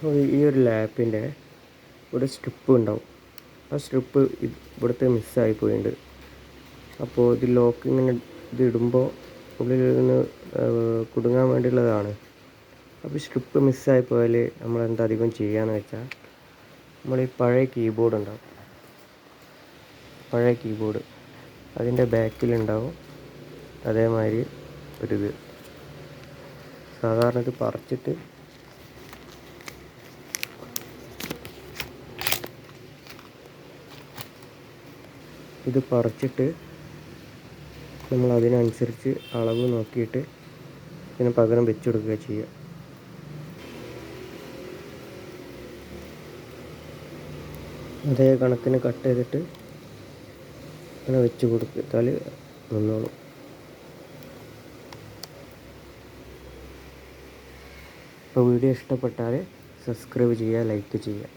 ഈ ഒരു ലാപ്പിൻ്റെ ഇവിടെ സ്ട്രിപ്പ് ഉണ്ടാവും. ആ സ്ട്രിപ്പ് ഇവിടുത്തെ മിസ്സായി പോയിട്ടുണ്ട്. അപ്പോൾ ഇത് ലോക്ക് ഇങ്ങനെ ഇത് ഇടുമ്പോൾ ഉള്ളിൽ നിന്ന് കുടുങ്ങാൻ വേണ്ടിയുള്ളതാണ്. അപ്പോൾ സ്ട്രിപ്പ് മിസ്സായി പോയാൽ നമ്മൾ എന്താ അധികം ചെയ്യാന്ന് വെച്ചാൽ, നമ്മൾ ഈ പഴയ കീബോർഡ് ഉണ്ടാവും, പഴയ കീബോർഡ് അതിൻ്റെ ബാക്കിലുണ്ടാവും അതേമാതിരി ഒരിത്. സാധാരണ ഇത് പറിച്ചിട്ട് നമ്മൾ അതിനനുസരിച്ച് അളവ് നോക്കിയിട്ട് ഇതിന് പകരം വെച്ച് കൊടുക്കുക ചെയ്യുക. അതേ കണക്കിന് കട്ട് ചെയ്തിട്ട് അങ്ങനെ വെച്ച് കൊടുത്താൽ നിന്നോളും. അപ്പോൾ വീഡിയോ ഇഷ്ടപ്പെട്ടാൽ സബ്സ്ക്രൈബ് ചെയ്യുക, ലൈക്ക് ചെയ്യുക.